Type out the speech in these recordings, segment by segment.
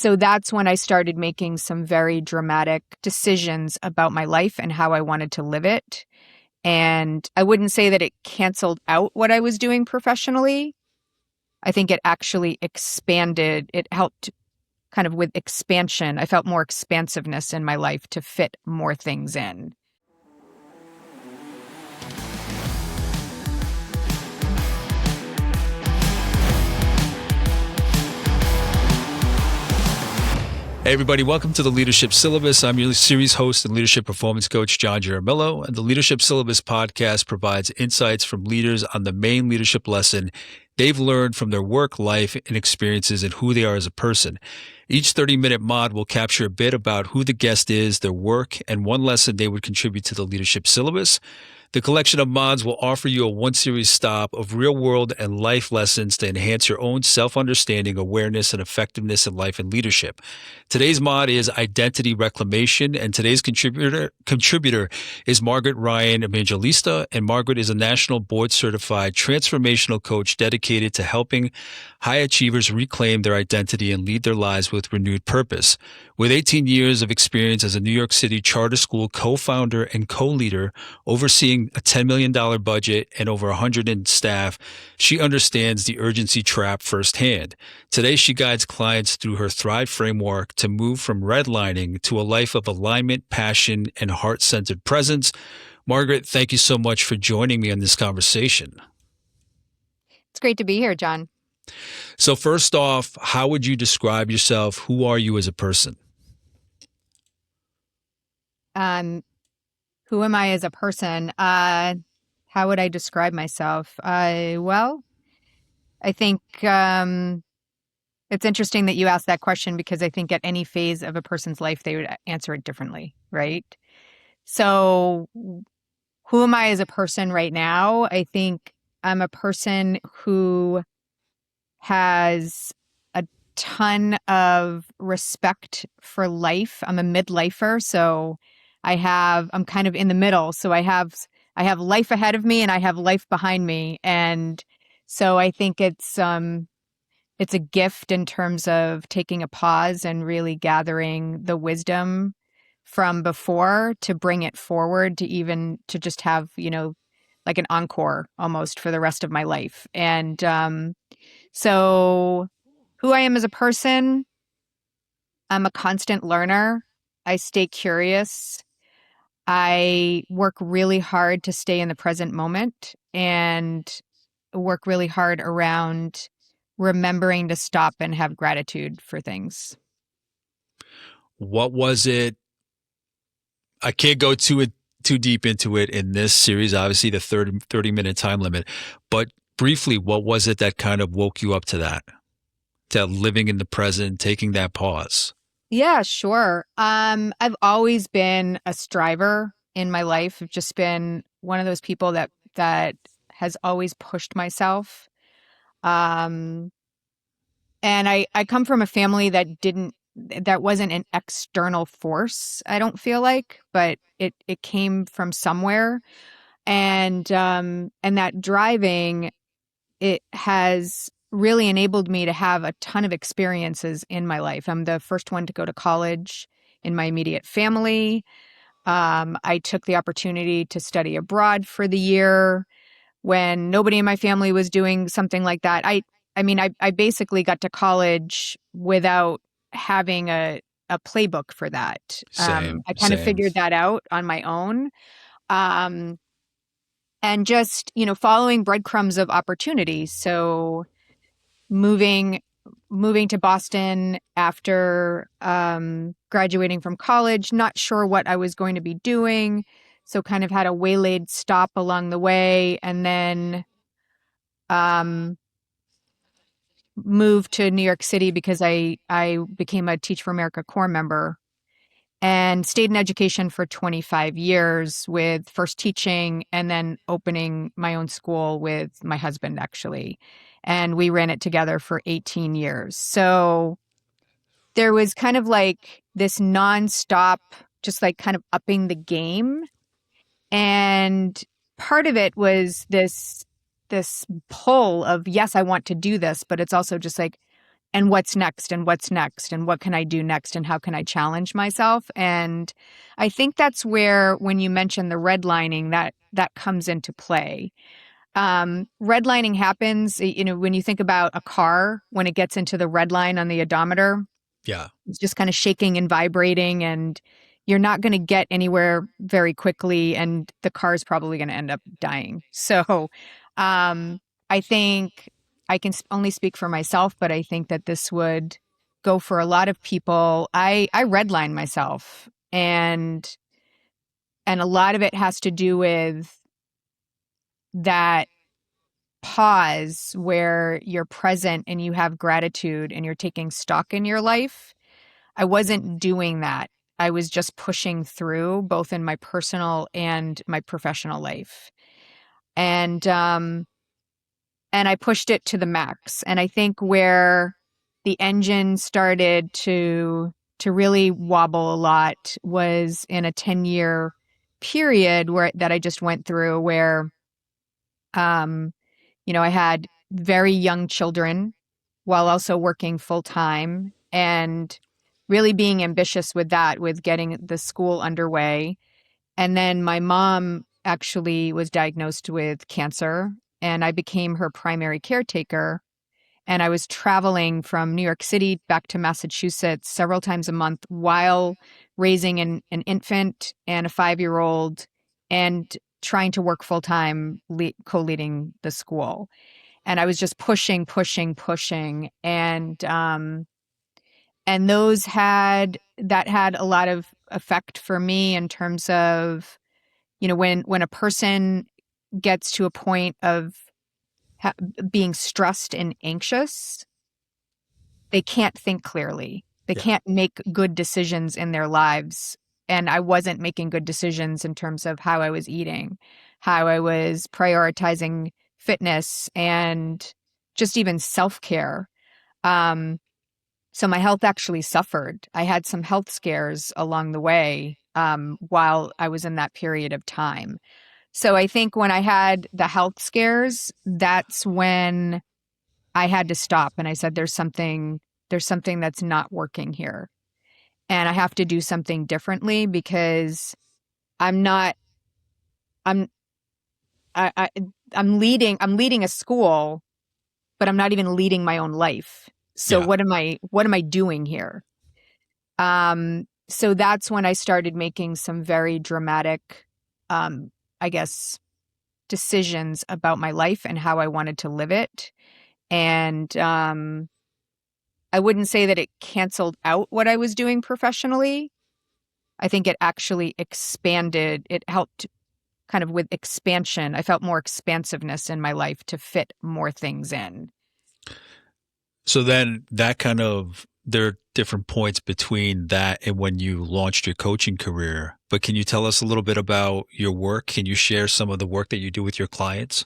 so that's when I started making some very dramatic decisions about my life and how I wanted to live it. And I wouldn't say that it canceled out what I was doing professionally. I think it actually expanded. It helped kind of with expansion. I felt more expansiveness in my life to fit more things in. Hey everybody, welcome to the Leadership Syllabus. I'm your series host and leadership performance coach, John Jaramillo, and the Leadership Syllabus podcast provides insights from leaders on the main leadership lesson they've learned from their work, life, and experiences and who they are as a person. Each 30-minute mod will capture a bit about who the guest is, their work, and one lesson they would contribute to the Leadership Syllabus. The collection of mods will offer you a one-series stop of real-world and life lessons to enhance your own self-understanding, awareness, and effectiveness in life and leadership. Today's mod is Identity Reclamation, and today's contributor is Margaret Ryan Evangelista, and Margaret is a national board-certified transformational coach dedicated to helping high achievers reclaim their identity and lead their lives with renewed purpose. With 18 years of experience as a New York City charter school co-founder and co-leader, overseeing a $10 million budget and over 100 in staff, she understands the urgency trap firsthand. Today, she guides clients through her Thrive framework to move from redlining to a life of alignment, passion, and heart-centered presence. Margaret, thank you so much for joining me on this conversation. It's great to be here, John. So first off, how would you describe yourself? Who are you as a person? Who am I as a person? How would I describe myself? Well, I think it's interesting that you asked that question because I think at any phase of a person's life, they would answer it differently, right? So who am I as a person right now? I think I'm a person who has a ton of respect for life. I'm a midlifer, so I'm kind of in the middle. So I have life ahead of me and I have life behind me. And so I think it's a gift in terms of taking a pause and really gathering the wisdom from before to bring it forward to just have, like an encore almost for the rest of my life. And so who I am as a person, I'm a constant learner. I stay curious. I work really hard to stay in the present moment and work really hard around remembering to stop and have gratitude for things. What was it? I can't go too deep into it in this series, obviously the 30-minute time limit, but briefly, what was it that kind of woke you up to that living in the present, taking that pause? Yeah, sure. I've always been a striver in my life. I've just been one of those people that has always pushed myself. And I come from a family that wasn't an external force, I don't feel like, but it came from somewhere. And that driving, it has really enabled me to have a ton of experiences in my life. I'm the first one to go to college in my immediate family. I took the opportunity to study abroad for the year when nobody in my family was doing something like that. I basically got to college without having a playbook for that. I kind of figured that out on my own. And just, following breadcrumbs of opportunity. So moving to Boston after graduating from college, not sure what I was going to be doing. So kind of had a waylaid stop along the way, and then moved to New York City because I became a Teach for America Corps member and stayed in education for 25 years with first teaching and then opening my own school with my husband, actually. And we ran it together for 18 years. So there was kind of like this nonstop, just like kind of upping the game. And part of it was this pull of, yes, I want to do this, but it's also just like, and what's next and what's next and what can I do next and how can I challenge myself. And I think that's where, when you mention the redlining, that comes into play. Redlining happens, when you think about a car, when it gets into the red line on the odometer, Yeah. it's just kind of shaking and vibrating, and you're not going to get anywhere very quickly, and the car is probably going to end up dying. So, I think I can only speak for myself, but I think that this would go for a lot of people. I redline myself, and a lot of it has to do with that pause where you're present and you have gratitude and you're taking stock in your life. I wasn't doing that. I was just pushing through, both in my personal and my professional life. And I pushed it to the max. And I think where the engine started to really wobble a lot was in a 10-year period that I just went through, where um I had very young children while also working full time, and really being ambitious with that, with getting the school underway. And then my mom actually was diagnosed with cancer, and I became her primary caretaker. And I was traveling from New York City back to Massachusetts several times a month while raising an infant and a 5-year-old, and trying to work full time, co-leading the school. And I was just pushing, pushing, pushing. And that had a lot of effect for me in terms of, when a person gets to a point of ha- being stressed and anxious, they can't think clearly. They Yeah. can't make good decisions in their lives. And I wasn't making good decisions in terms of how I was eating, how I was prioritizing fitness, and just even self-care. Um, so my health actually suffered. I had some health scares along the way, while I was in that period of time. So I think when I had the health scares, that's when I had to stop, and I said, there's something that's not working here. And I have to do something differently, because I'm not, I'm, I, I'm leading a school, but I'm not even leading my own life. So Yeah. what am I doing here? So that's when I started making some very dramatic, um, I guess, decisions about my life and how I wanted to live it. And I wouldn't say that it canceled out what I was doing professionally. I think it actually expanded. It helped kind of with expansion. I felt more expansiveness in my life to fit more things in. So then there are different points between that and when you launched your coaching career. But can you tell us a little bit about your work? Can you share some of the work that you do with your clients?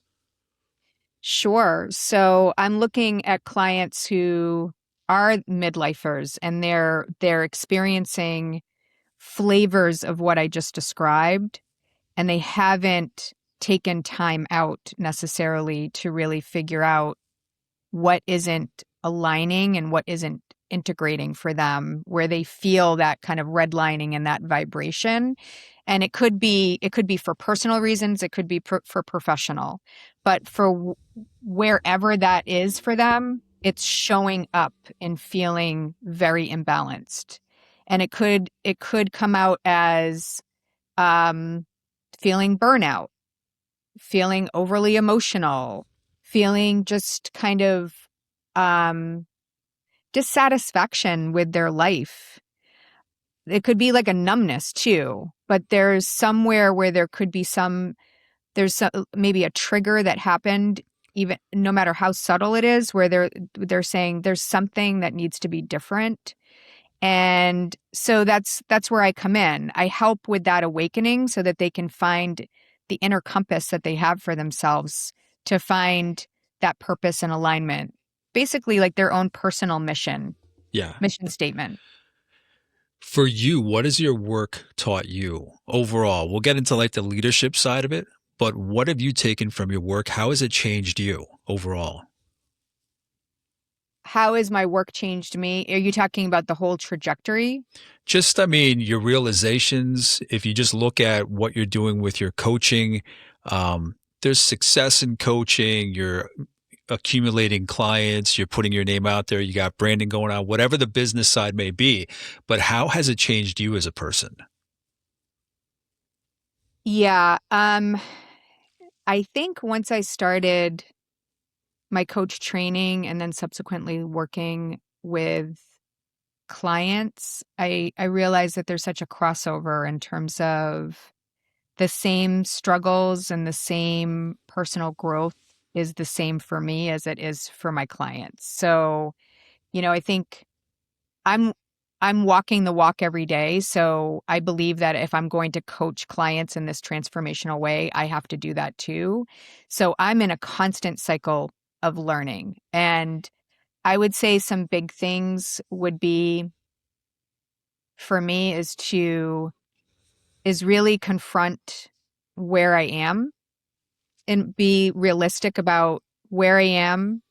Sure. So I'm looking at clients who are midlifers, and they're experiencing flavors of what I just described, and they haven't taken time out necessarily to really figure out what isn't aligning and what isn't integrating for them, where they feel that kind of redlining and that vibration. And it could be for personal reasons, it could be for professional, but for wherever that is for them, it's showing up and feeling very imbalanced. And it could come out as um, feeling burnout, feeling overly emotional, feeling just kind of um, dissatisfaction with their life. It could be like a numbness too, but there's somewhere where there's maybe a trigger that happened, even no matter how subtle it is, where they're saying there's something that needs to be different. And so that's where I come in. I help with that awakening so that they can find the inner compass that they have for themselves, to find that purpose and alignment. Basically like their own personal Yeah. mission statement. For you, what has your work taught you overall? We'll get into like the leadership side of it, but what have you taken from your work? How has it changed you overall? how has my work changed me? Are you talking about the whole trajectory? Just, I mean, your realizations, if you just look at what you're doing with your coaching, there's success in coaching, you're accumulating clients, you're putting your name out there, you got branding going on, whatever the business side may be. But how has it changed you as a person? Yeah. I think once I started my coach training and then subsequently working with clients, I realized that there's such a crossover in terms of the same struggles and the same personal growth is the same for me as it is for my clients. So, I think I'm I'm walking the walk every day. So I believe that if I'm going to coach clients in this transformational way, I have to do that too. So I'm in a constant cycle of learning. And I would say some big things would be for me is really confront where I am and be realistic about where I am,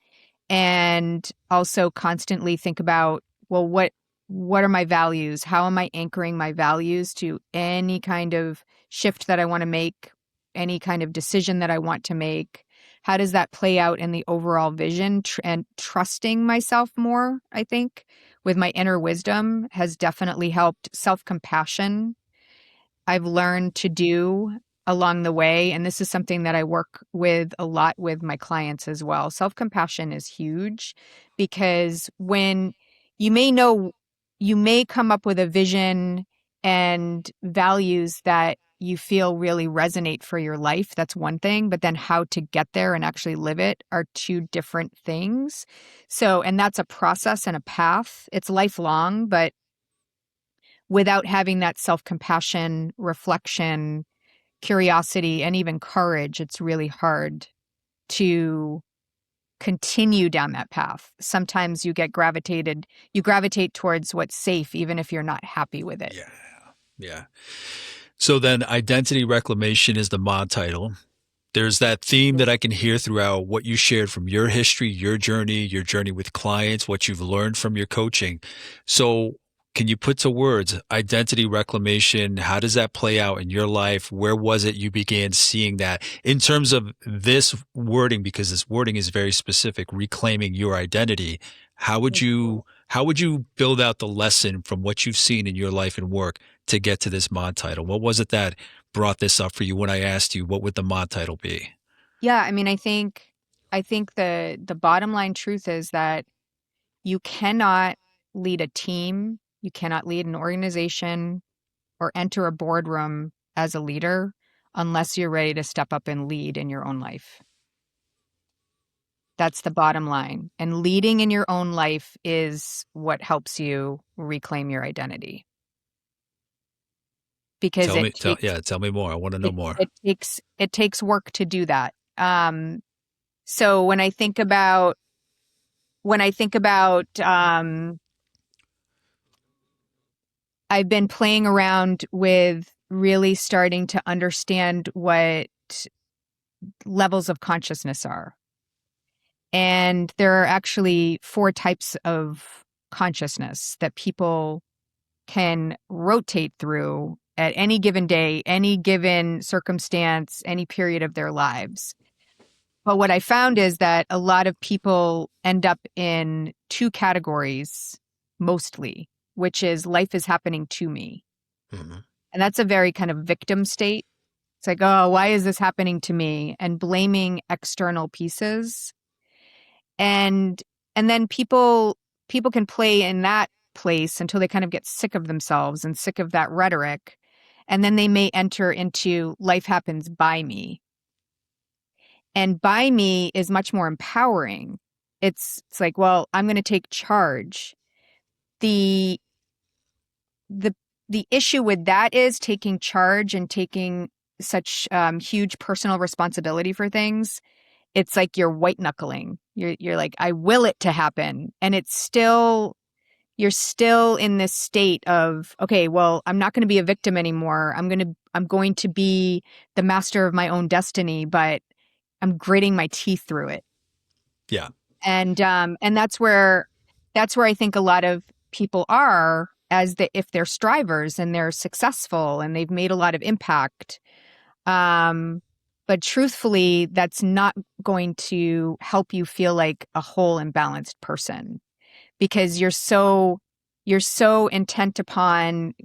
and also constantly think about, well, what are my values? How am I anchoring my values to any kind of shift that I want to make, any kind of decision that I want to make? How does that play out in the overall vision? And trusting myself more, I think, with my inner wisdom has definitely helped. Self-compassion I've learned to do along the way. And this is something that I work with a lot with my clients as well. Self compassion is huge because when you may know, you may come up with a vision and values that you feel really resonate for your life. That's one thing. But then how to get there and actually live it are two different things. So, and that's a process and a path. It's lifelong, but without having that self-compassion, reflection, curiosity, and even courage, it's really hard to continue down that path. Sometimes you gravitate towards what's safe, even if you're not happy with it. Yeah. Yeah. So then identity reclamation is the mod title. There's that theme that I can hear throughout what you shared from your history, your journey with clients, what you've learned from your coaching. So, can you put to words identity reclamation? How does that play out in your life? Where was it you began seeing that in terms of this wording? Because this wording is very specific, reclaiming your identity. How would you build out the lesson from what you've seen in your life and work to get to this mod title? What was it that brought this up for you when I asked you what would the mod title be? Yeah, I mean, I think the bottom line truth is that you cannot lead a team, you cannot lead an organization or enter a boardroom as a leader unless you're ready to step up and lead in your own life. That's the bottom line. And leading in your own life is what helps you reclaim your identity because Tell me more. I want to know it, more. it takes work to do that. So when I think about I've been playing around with really starting to understand what levels of consciousness are. And there are actually four types of consciousness that people can rotate through at any given day, any given circumstance, any period of their lives. But what I found is that a lot of people end up in two categories mostly, which is life is happening to me. Hmm. And that's a very kind of victim state. It's like, oh, why is this happening to me? And blaming external pieces. And and then people can play in that place until they kind of get sick of themselves and sick of that rhetoric. And then they may enter into life happens by me. And by me is much more empowering. It's like, well, I'm going to take charge. The the the issue with that is taking charge and taking such huge personal responsibility for things. It's like you're white knuckling. You're like, I will it to happen. And you're still in this state of, okay, well, I'm not going to be a victim anymore. I'm going to be the master of my own destiny, but I'm gritting my teeth through it. Yeah. And that's where I think a lot of people are, if they're strivers and they're successful and they've made a lot of impact. Um, but truthfully, that's not going to help you feel like a whole and balanced person, because you're so intent upon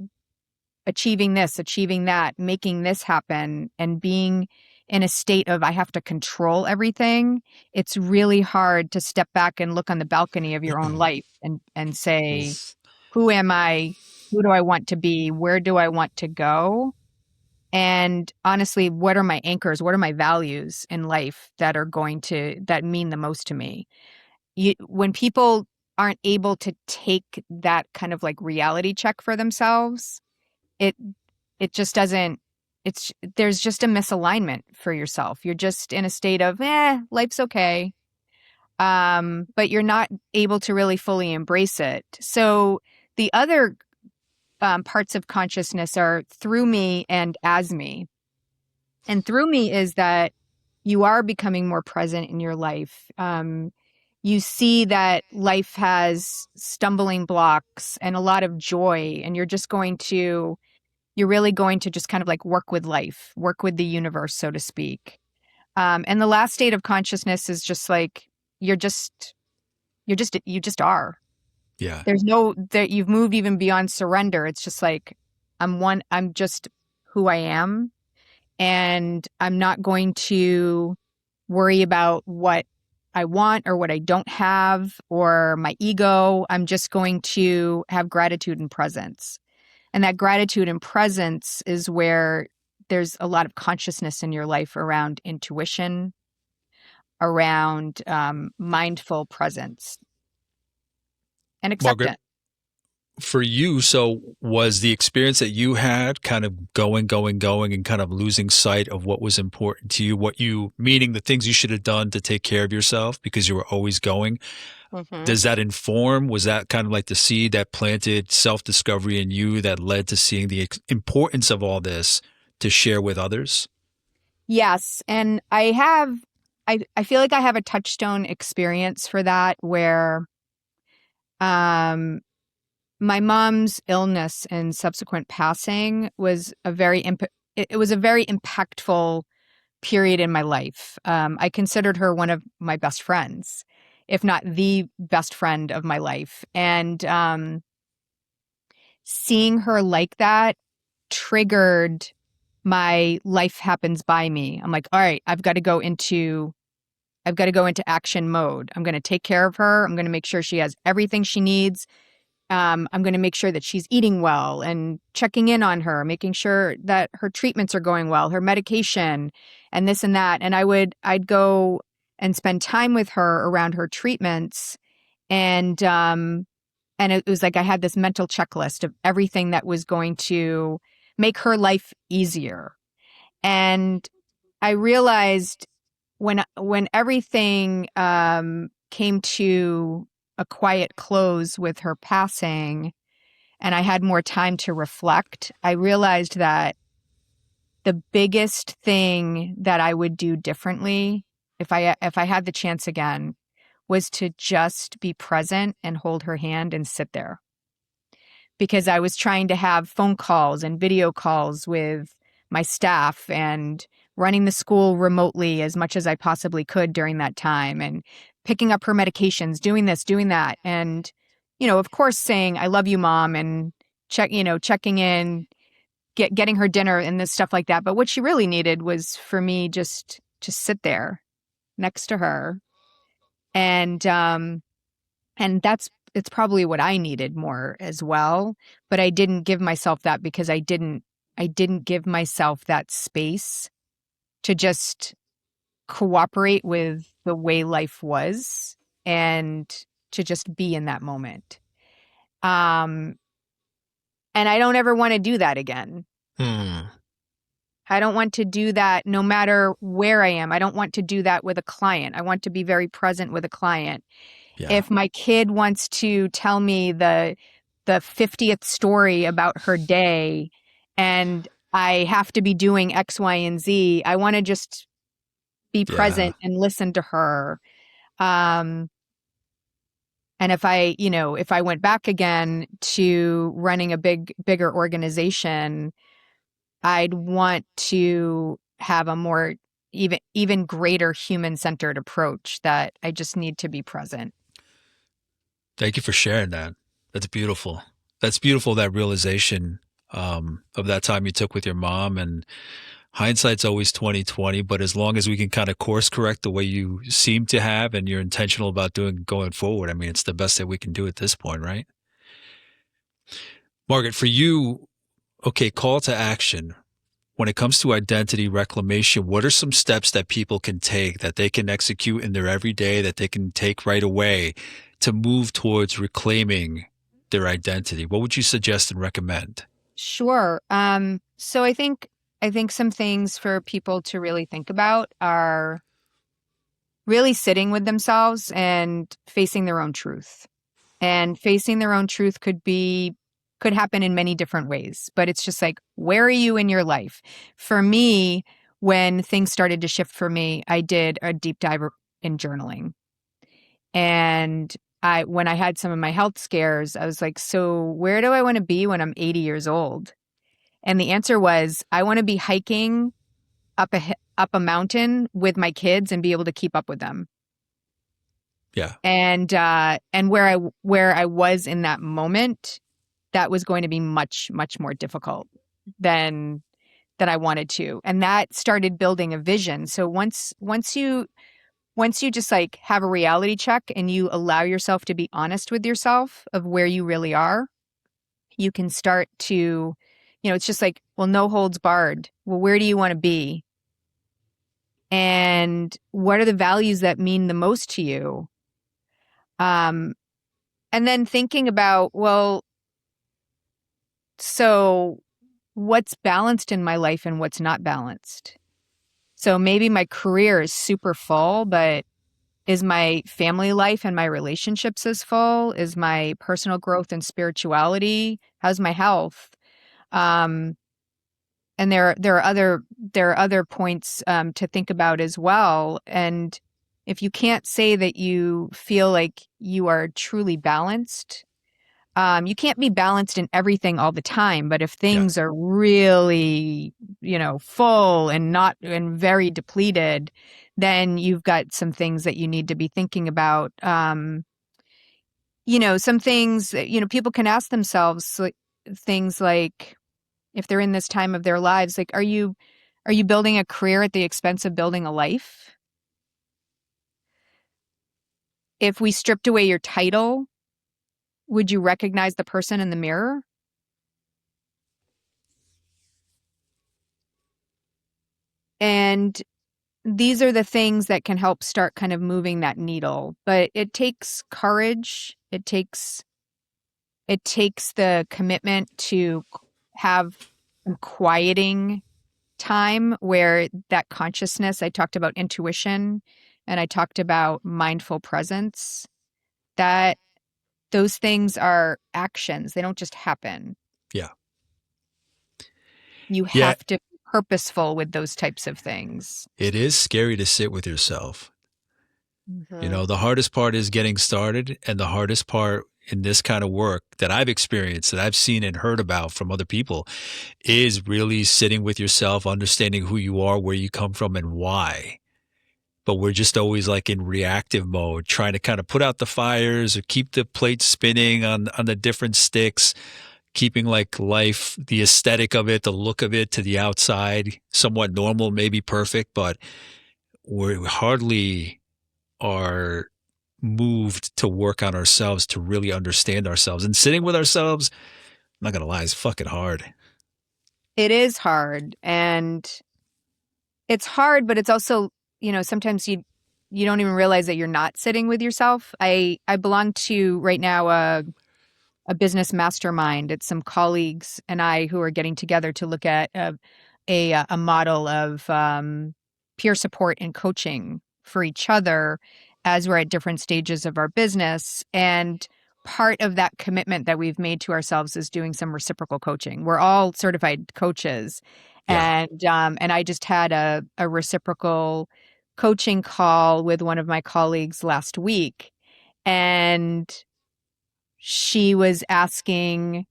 achieving this, achieving that, making this happen, and being in a state of I have to control everything. It's really hard to step back and look on the balcony of your own life and say, who am I? Who do I want to be? Where do I want to go? And honestly, what are my anchors? What are my values in life that mean the most to me? When people aren't able to take that kind of like reality check for themselves, it it just doesn't it's there's just a misalignment for yourself. You're just in a state of, life's okay. But you're not able to really fully embrace it. So the other parts of consciousness are through me and as me. And through me is that you are becoming more present in your life. You see that life has stumbling blocks and a lot of joy, and you're really going to just kind of like work with life, work with the universe, so to speak. And the last state of consciousness is just like you're just you just are. Yeah. There's no that you've moved even beyond surrender. It's just like I'm just who I am, and I'm not going to worry about what I want or what I don't have or my ego. I'm just going to have gratitude and presence. And that gratitude and presence is where there's a lot of consciousness in your life around intuition, around mindful presence and Margaret, acceptance. for you, so was the experience that you had kind of going, and kind of losing sight of what was important to you, meaning the things you should have done to take care of yourself because you were always going? Hmm. Does that inform, was that kind of like the seed that planted self-discovery in you that led to seeing the importance of all this to share with others? Yes. And I feel like I have a touchstone experience for that where um, my mom's illness and subsequent passing was it was a very impactful period in my life. I considered her one of my best friends, if not the best friend of my life. And seeing her like that triggered my life happens by me. I'm like, all right, I've got to go into action mode. I'm going to take care of her. I'm going to make sure she has everything she needs. I'm going to make sure that she's eating well and checking in on her, making sure that her treatments are going well, her medication, and this and that. And I'd go and spend time with her around her treatments, and it was like I had this mental checklist of everything that was going to make her life easier. And I realized when everything came to a quiet close with her passing, and I had more time to reflect, I realized that the biggest thing that I would do differently if I had the chance again was to just be present and hold her hand and sit there, because I was trying to have phone calls and video calls with my staff and running the school remotely as much as I possibly could during that time, and picking up her medications, doing this, doing that. And, of course saying, I love you, mom, and checking in, getting her dinner and this stuff like that. But what she really needed was for me just to sit there next to her. And it's probably what I needed more as well, but I didn't give myself that because I didn't give myself that space to just cooperate with the way life was and to just be in that moment. Um and I don't ever want to do that again. Hmm. I don't want to do that no matter where I am. I don't want to do that with a client. I want to be very present with a client. Yeah. If my kid wants to tell me the 50th story about her day and I have to be doing X, Y, and Z, I want to just be Yeah. present and listen to her. Um, And if I went back again to running a bigger organization, I'd want to have a more even greater human-centered approach that I just need to be present. Thank you for sharing that. That's beautiful. That's beautiful, that realization of that time you took with your mom. And hindsight's always 2020, but as long as we can kind of course correct the way you seem to have and you're intentional about doing going forward, I mean, it's the best that we can do at this point, right? Margaret, for you, okay, call to action. When it comes to identity reclamation, what are some steps that people can take that they can execute in their everyday, that they can take right away to move towards reclaiming their identity? What would you suggest and recommend? Sure. So I think some things for people to really think about are really sitting with themselves and facing their own truth. And facing their own truth could happen in many different ways, but it's just like, where are you in your life? For me, when things started to shift for me, I did a deep dive in journaling. And when I had some of my health scares, I was like, so where do I want to be when I'm 80 years old? And the answer was, I want to be hiking up a mountain with my kids and be able to keep up with them. Yeah. And where I was in that moment, that was going to be much, much more difficult than I wanted to. And that started building a vision. So once you just like have a reality check and you allow yourself to be honest with yourself of where you really are, you can start to, it's just like, well, no holds barred. Well, where do you want to be? And what are the values that mean the most to you? Um, and then thinking about, well, so what's balanced in my life and what's not balanced? So maybe my career is super full, but is my family life and my relationships as full? Is my personal growth and spirituality? How's my health? Um, and there are other points to think about as well. And if you can't say that you feel like you are truly balanced, you can't be balanced in everything all the time. But if Yeah. things are really, full and not and very depleted, then you've got some things that you need to be thinking about. Some things, people can ask themselves things like, if they're in this time of their lives, like, are you building a career at the expense of building a life? If we stripped away your title, would you recognize the person in the mirror? And these are the things that can help start kind of moving that needle. But it takes courage. It takes the commitment to have some quieting time where that consciousness, I talked about intuition and I talked about mindful presence, that those things are actions. They don't just happen. Yeah. You Yeah. have to be purposeful with those types of things. It is scary to sit with yourself. You Mm-hmm. know, the hardest part is getting started. And the hardest part in this kind of work that I've experienced, that I've seen and heard about from other people, is really sitting with yourself, understanding who you are, where you come from, and why. But we're just always like in reactive mode, trying to kind of put out the fires or keep the plate spinning on the different sticks, keeping like life, the aesthetic of it, the look of it to the outside, somewhat normal, maybe perfect, but we hardly are moved to work on ourselves, to really understand ourselves. And sitting with ourselves, I'm not going to lie, it's fucking hard. It is hard. And it's hard, but it's also, sometimes you don't even realize that you're not sitting with yourself. I belong to right now a business mastermind. It's some colleagues and I who are getting together to look at a model of peer support and coaching for each other as we're at different stages of our business. And part of that commitment that we've made to ourselves is doing some reciprocal coaching. We're all certified coaches, Yeah. and I just had a reciprocal coaching call with one of my colleagues last week, and she was asking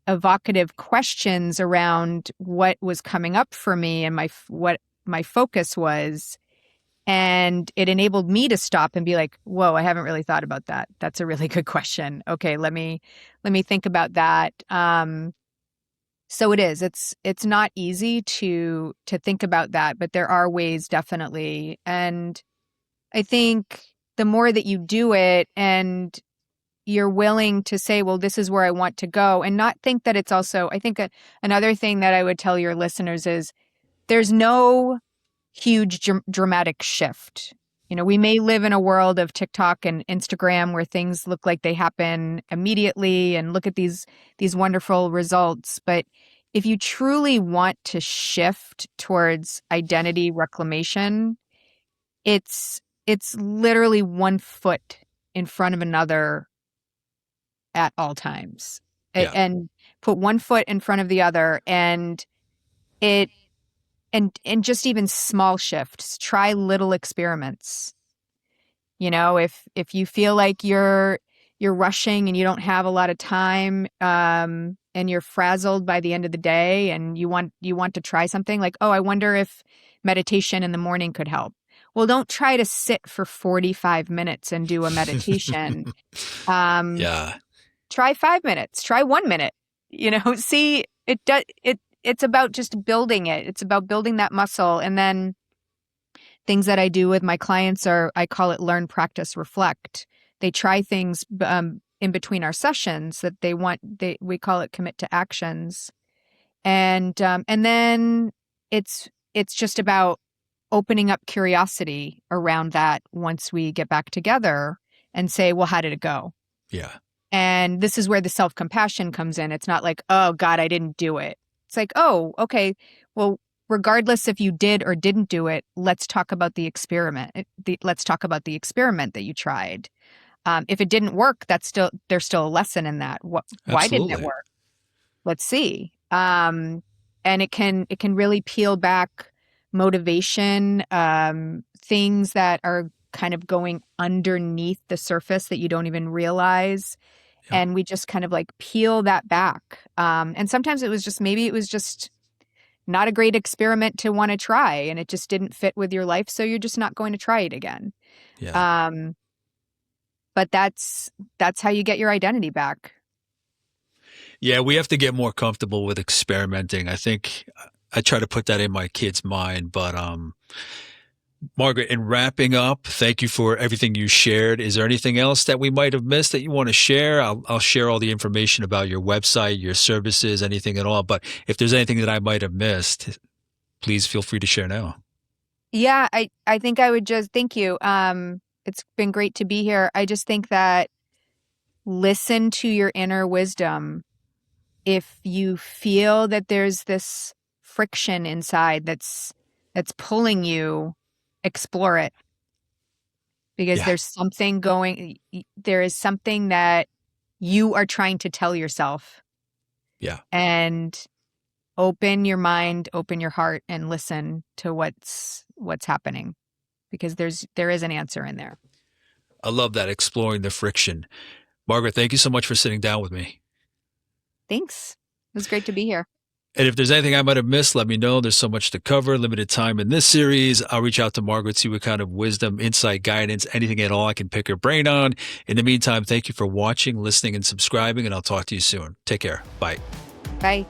evocative questions around what was coming up for me and what my focus was. And it enabled me to stop and be like, whoa, I haven't really thought about that. That's a really good question. Okay, let me think about that. So it's not easy to think about that, but there are ways definitely. And I think the more that you do it and you're willing to say, well, this is where I want to go, and not think that it's also, I think another thing that I would tell your listeners is there's no huge dramatic shift. We may live in a world of TikTok and Instagram where things look like they happen immediately and look at these wonderful results. But if you truly want to shift towards identity reclamation, it's literally one foot in front of another at all times. Yeah. And put one foot in front of the other, and it and just even small shifts. Try little experiments. If you feel like you're rushing and you don't have a lot of time, and you're frazzled by the end of the day, and you want to try something like, oh, I wonder if meditation in the morning could help. Well, don't try to sit for 45 minutes and do a meditation. Yeah. Try 5 minutes, try 1 minute, see, it's about just building it. It's about building that muscle. And then things that I do with my clients I call it learn, practice, reflect. They try things in between our sessions that we call it commit to actions. And then it's just about opening up curiosity around that once we get back together and say, well, how did it go? Yeah. And this is where the self-compassion comes in. It's not like, oh, God, I didn't do it. It's like, oh, okay, well, regardless if you did or didn't do it, let's talk about the experiment. Let's talk about the experiment that you tried. If it didn't work, there's still a lesson in that. Why didn't it Absolutely. work? Let's see. And it can really peel back motivation, things that are kind of going underneath the surface that you don't even realize. Yeah. And we just kind of like peel that back. And sometimes maybe it was just not a great experiment to want to try, and it just didn't fit with your life. So you're just not going to try it again. Yeah. But that's how you get your identity back. Yeah, we have to get more comfortable with experimenting. I think I try to put that in my kids' mind. But Margaret, in wrapping up, thank you for everything you shared. Is there anything else that we might have missed that you want to share? I'll share all the information about your website, your services, anything at all. But if there's anything that I might have missed, please feel free to share now. Yeah, I think I would just thank you. It's been great to be here. I just think that listen to your inner wisdom. If you feel that there's this friction inside that's pulling you, explore it. Because Yeah. there is something that you are trying to tell yourself. Yeah. And open your mind, open your heart, and listen to what's happening. Because there is an answer in there. I love that, exploring the friction. Margaret, thank you so much for sitting down with me. Thanks. It was great to be here. And if there's anything I might have missed, let me know. There's so much to cover, limited time in this series. I'll reach out to Margaret, see what kind of wisdom, insight, guidance, anything at all I can pick her brain on. In the meantime, thank you for watching, listening, and subscribing, and I'll talk to you soon. Take care. Bye. Bye.